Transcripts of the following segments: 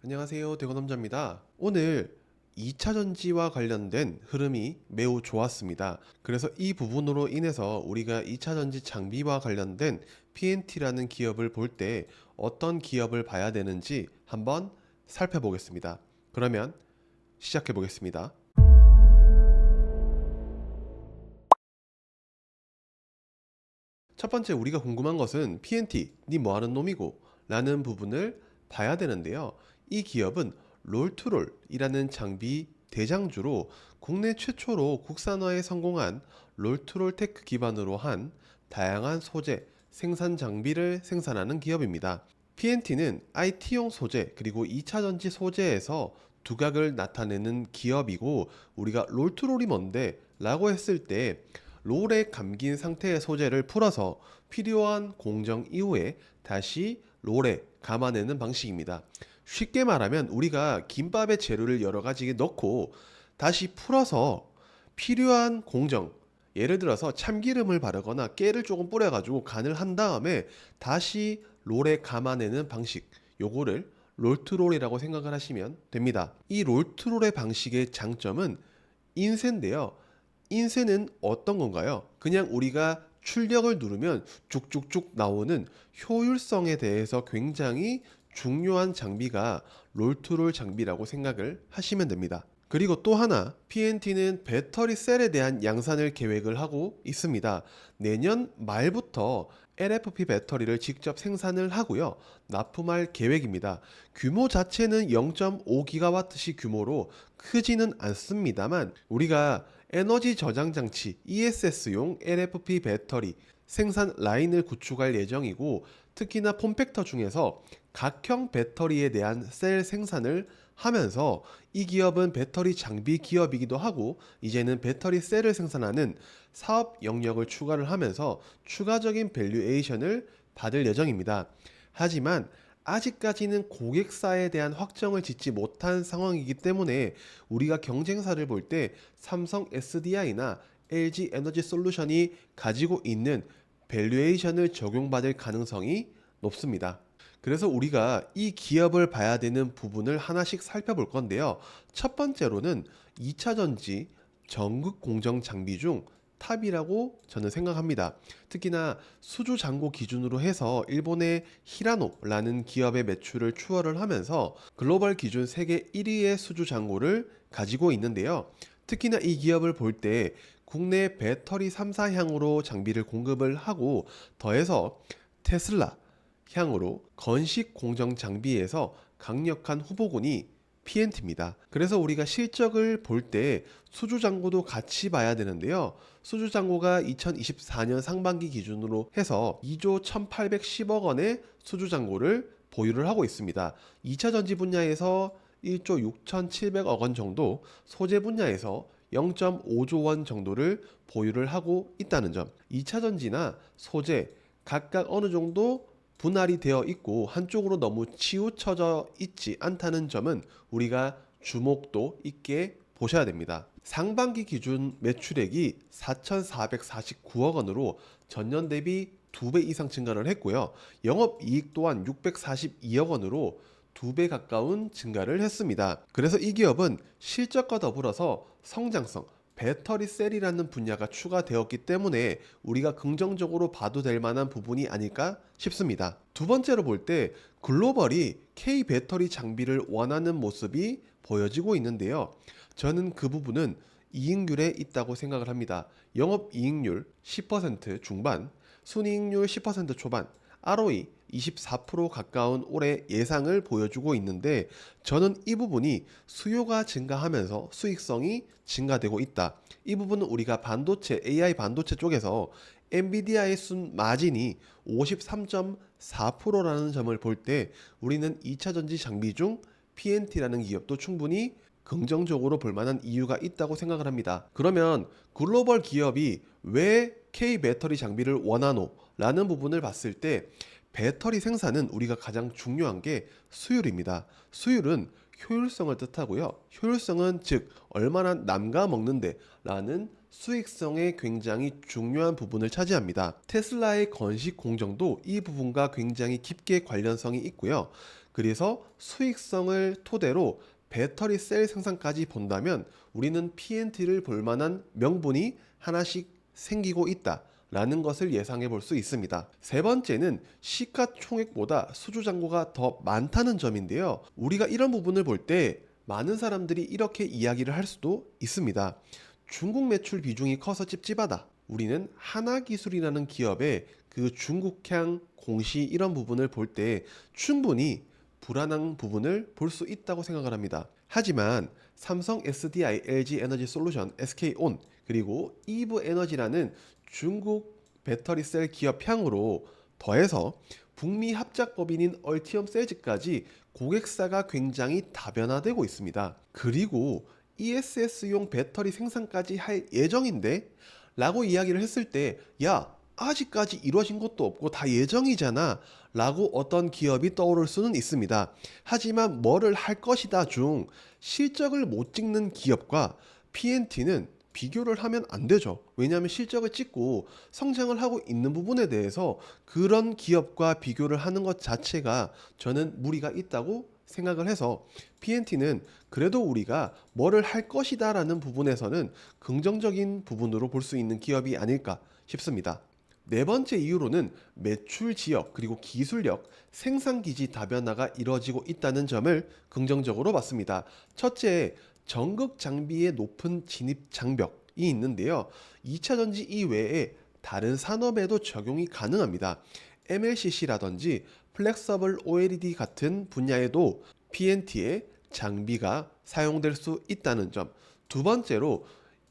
안녕하세요. 대건남자입니다. 오늘 2차 전지와 관련된 흐름이 매우 좋았습니다. 그래서 이 부분으로 인해서 우리가 2차 전지 장비와 관련된 PNT라는 기업을 볼 때 어떤 기업을 봐야 되는지 한번 살펴보겠습니다. 그러면 시작해 보겠습니다. 첫 번째 우리가 궁금한 것은 PNT, 니 뭐하는 놈이고? 라는 부분을 봐야 되는데요. 이 기업은 롤투롤이라는 장비 대장주로 국내 최초로 국산화에 성공한 롤투롤 테크 기반으로 한 다양한 소재, 생산 장비를 생산하는 기업입니다. PNT는 IT용 소재 그리고 2차 전지 소재에서 두각을 나타내는 기업이고, 우리가 롤투롤이 뭔데? 라고 했을 때 롤에 감긴 상태의 소재를 풀어서 필요한 공정 이후에 다시 롤에 감아내는 방식입니다. 쉽게 말하면 우리가 김밥에 재료를 여러 가지 넣고 다시 풀어서 필요한 공정, 예를 들어서 참기름을 바르거나 깨를 조금 뿌려가지고 간을 한 다음에 다시 롤에 감아내는 방식, 요거를 롤트롤이라고 생각을 하시면 됩니다. 이 롤트롤의 방식의 장점은 인쇄인데요. 인쇄는 어떤 건가요? 그냥 우리가 출력을 누르면 쭉쭉쭉 나오는 효율성에 대해서 굉장히 중요한 장비가 롤투롤 장비라고 생각을 하시면 됩니다. 그리고 또 하나, PNT는 배터리 셀에 대한 양산을 계획을 하고 있습니다. 내년 말부터 LFP 배터리를 직접 생산을 하고요. 납품할 계획입니다. 규모 자체는 0.5GW시 규모로 크지는 않습니다만, 우리가 에너지 저장 장치 ESS용 LFP 배터리 생산 라인을 구축할 예정이고, 특히나 폼팩터 중에서 각형 배터리에 대한 셀 생산을 하면서, 이 기업은 배터리 장비 기업이기도 하고 이제는 배터리 셀을 생산하는 사업 영역을 추가를 하면서 추가적인 밸류에이션을 받을 예정입니다. 하지만 아직까지는 고객사에 대한 확정을 짓지 못한 상황이기 때문에 우리가 경쟁사를 볼 때 삼성 SDI나 LG 에너지 솔루션이 가지고 있는 밸류에이션을 적용받을 가능성이 높습니다. 그래서 우리가 이 기업을 봐야 되는 부분을 하나씩 살펴볼 건데요. 첫 번째로는 2차 전지 전극 공정 장비 중 탑이라고 저는 생각합니다. 특히나 수주 잔고 기준으로 해서 일본의 히라노라는 기업의 매출을 추월을 하면서 글로벌 기준 세계 1위의 수주 잔고를 가지고 있는데요. 특히나 이 기업을 볼 때 국내 배터리 3사향으로 장비를 공급을 하고, 더해서 테슬라 향으로 건식 공정 장비에서 강력한 후보군이 PNT입니다. 그래서 우리가 실적을 볼 때 수주잔고도 같이 봐야 되는데요. 수주잔고가 2024년 상반기 기준으로 해서 2조 1810억 원의 수주잔고를 보유를 하고 있습니다. 2차 전지 분야에서 1조 6700억 원 정도, 소재 분야에서 0.5조 원 정도를 보유를 하고 있다는 점. 2차 전지나 소재 각각 어느 정도 분할이 되어 있고 한쪽으로 너무 치우쳐져 있지 않다는 점은 우리가 주목도 있게 보셔야 됩니다. 상반기 기준 매출액이 4,449억 원으로 전년 대비 2배 이상 증가를 했고요. 영업이익 또한 642억 원으로 2배 가까운 증가를 했습니다. 그래서 이 기업은 실적과 더불어서 성장성, 배터리 셀이라는 분야가 추가되었기 때문에 우리가 긍정적으로 봐도 될 만한 부분이 아닐까 싶습니다. 두 번째로 볼 때 글로벌이 K 배터리 장비를 원하는 모습이 보여지고 있는데요. 저는 그 부분은 이익률에 있다고 생각을 합니다. 영업이익률 10% 중반, 순이익률 10% 초반, ROE 24% 가까운 올해 예상을 보여주고 있는데, 저는 이 부분이 수요가 증가하면서 수익성이 증가되고 있다. 이 부분은 우리가 반도체, AI 반도체 쪽에서 엔비디아의 순 마진이 53.4%라는 점을 볼 때 우리는 2차 전지 장비 중 PNT라는 기업도 충분히 긍정적으로 볼 만한 이유가 있다고 생각을 합니다. 그러면 글로벌 기업이 왜 K 배터리 장비를 원하노? 라는 부분을 봤을 때 배터리 생산은 우리가 가장 중요한 게 수율입니다. 수율은 효율성을 뜻하고요. 효율성은 즉 얼마나 남가 먹는데 라는 수익성에 굉장히 중요한 부분을 차지합니다. 테슬라의 건식 공정도 이 부분과 굉장히 깊게 관련성이 있고요. 그래서 수익성을 토대로 배터리 셀 생산까지 본다면 우리는 PNT를 볼 만한 명분이 하나씩 생기고 있다라는 것을 예상해 볼 수 있습니다. 세 번째는 시가총액보다 수주잔고가 더 많다는 점인데요. 우리가 이런 부분을 볼 때 많은 사람들이 이렇게 이야기를 할 수도 있습니다. 중국 매출 비중이 커서 찝찝하다. 우리는 하나기술이라는 기업의 그 중국향 공시 이런 부분을 볼 때 충분히 불안한 부분을 볼 수 있다고 생각을 합니다. 하지만 삼성 SDI, LG 에너지 솔루션, SK온 그리고 이브 에너지라는 중국 배터리 셀 기업 향으로 더해서 북미 합작법인인 얼티엄 셀즈까지 고객사가 굉장히 다변화되고 있습니다. 그리고 ESS용 배터리 생산까지 할 예정인데 라고 이야기를 했을 때 야, 아직까지 이루어진 것도 없고 다 예정이잖아 라고 어떤 기업이 떠오를 수는 있습니다. 하지만 뭐를 할 것이다 중 실적을 못 찍는 기업과 PNT는 비교를 하면 안 되죠. 왜냐하면 실적을 찍고 성장을 하고 있는 부분에 대해서 그런 기업과 비교를 하는 것 자체가 저는 무리가 있다고 생각을 해서 PNT는 그래도 우리가 뭐를 할 것이다 라는 부분에서는 긍정적인 부분으로 볼 수 있는 기업이 아닐까 싶습니다. 네 번째 이유로는 매출 지역 그리고 기술력, 생산기지 다변화가 이뤄지고 있다는 점을 긍정적으로 봤습니다. 첫째, 전극 장비의 높은 진입 장벽이 있는데요. 2차 전지 이외에 다른 산업에도 적용이 가능합니다. MLCC라든지 플렉서블 OLED 같은 분야에도 PNT의 장비가 사용될 수 있다는 점. 두 번째로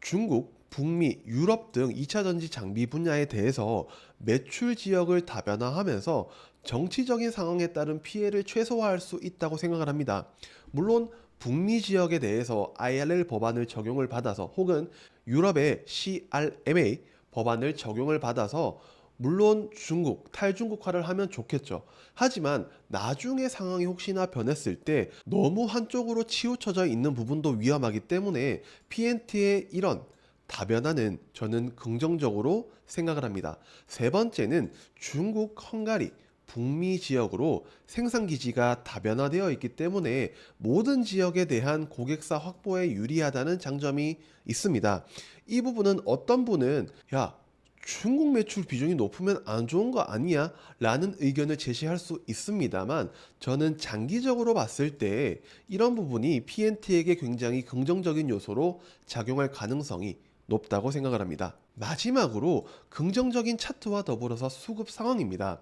중국, 북미, 유럽 등 2차 전지 장비 분야에 대해서 매출 지역을 다변화하면서 정치적인 상황에 따른 피해를 최소화할 수 있다고 생각을 합니다. 물론 북미 지역에 대해서 IRL 법안을 적용을 받아서 혹은 유럽의 CRMA 법안을 적용을 받아서 물론 중국, 탈중국화를 하면 좋겠죠. 하지만 나중에 상황이 혹시나 변했을 때 너무 한쪽으로 치우쳐져 있는 부분도 위험하기 때문에 PNT의 이런 다변화는 저는 긍정적으로 생각을 합니다. 세 번째는 중국, 헝가리, 북미 지역으로 생산 기지가 다변화되어 있기 때문에 모든 지역에 대한 고객사 확보에 유리하다는 장점이 있습니다. 이 부분은 어떤 분은 야, 중국 매출 비중이 높으면 안 좋은 거 아니야? 라는 의견을 제시할 수 있습니다만 저는 장기적으로 봤을 때 이런 부분이 PNT에게 굉장히 긍정적인 요소로 작용할 가능성이 높다고 생각을 합니다. 마지막으로 긍정적인 차트와 더불어서 수급 상황입니다.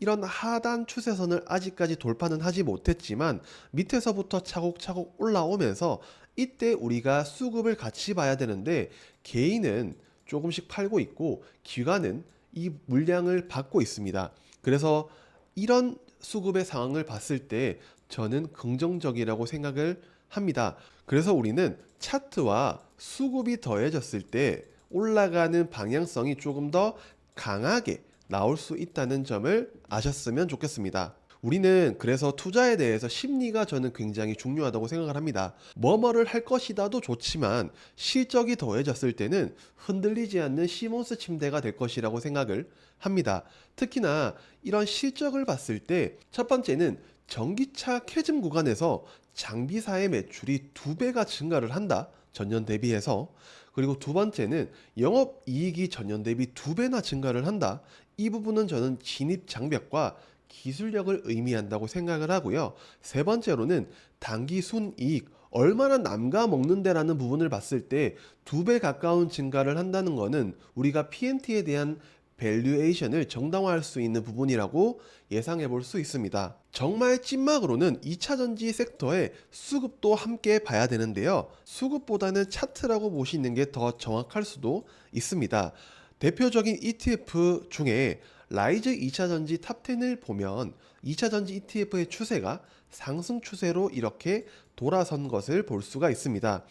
이런 하단 추세선을 아직까지 돌파는 하지 못했지만 밑에서부터 차곡차곡 올라오면서 이때 우리가 수급을 같이 봐야 되는데 개인은 조금씩 팔고 있고 기관은 이 물량을 받고 있습니다. 그래서 이런 수급의 상황을 봤을 때 저는 긍정적이라고 생각을 합니다. 그래서 우리는 차트와 수급이 더해졌을 때 올라가는 방향성이 조금 더 강하게 나올 수 있다는 점을 아셨으면 좋겠습니다. 우리는 그래서 투자에 대해서 심리가 저는 굉장히 중요하다고 생각을 합니다. 뭐뭐를 할 것이다도 좋지만 실적이 더해졌을 때는 흔들리지 않는 시몬스 침대가 될 것이라고 생각을 합니다. 특히나 이런 실적을 봤을 때 첫 번째는 전기차 캐즘 구간에서 장비사의 매출이 2배가 증가를 한다. 전년 대비해서. 그리고 두 번째는 영업이익이 전년 대비 2배나 증가를 한다. 이 부분은 저는 진입 장벽과 기술력을 의미한다고 생각을 하고요. 세 번째로는 단기 순이익, 얼마나 남가 먹는데라는 부분을 봤을 때 2배 가까운 증가를 한다는 것은 우리가 PNT에 대한 밸류에이션을 정당화할 수 있는 부분이라고 예상해 볼 수 있습니다. 정말 찐막으로는 2차 전지 섹터의 수급도 함께 봐야 되는데요. 수급보다는 차트라고 보시는 게 더 정확할 수도 있습니다. 대표적인 ETF 중에 라이즈 2차 전지 탑10을 보면 2차 전지 ETF의 추세가 상승 추세로 이렇게 돌아선 것을 볼 수가 있습니다.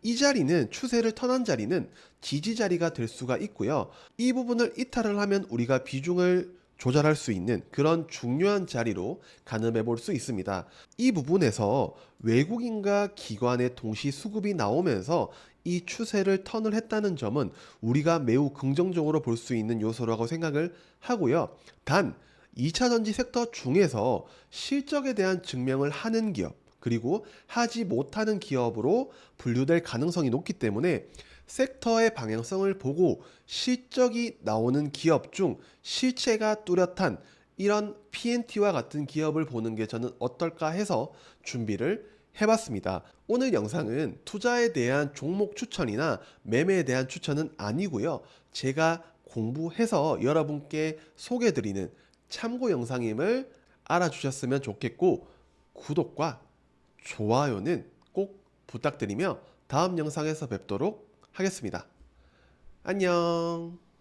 이 자리는 추세를 턴한 자리는 지지 자리가 될 수가 있고요. 이 부분을 이탈을 하면 우리가 비중을 조절할 수 있는 그런 중요한 자리로 가늠해 볼 수 있습니다. 이 부분에서 외국인과 기관의 동시 수급이 나오면서 이 추세를 턴을 했다는 점은 우리가 매우 긍정적으로 볼 수 있는 요소라고 생각을 하고요. 단 2차 전지 섹터 중에서 실적에 대한 증명을 하는 기업, 그리고 하지 못하는 기업으로 분류될 가능성이 높기 때문에 섹터의 방향성을 보고 실적이 나오는 기업 중 실체가 뚜렷한 이런 PNT와 같은 기업을 보는 게 저는 어떨까 해서 준비를 해봤습니다. 오늘 영상은 투자에 대한 종목 추천이나 매매에 대한 추천은 아니고요. 제가 공부해서 여러분께 소개해드리는 참고 영상임을 알아주셨으면 좋겠고, 구독과 좋아요는 꼭 부탁드리며 다음 영상에서 뵙도록 하겠습니다. 안녕.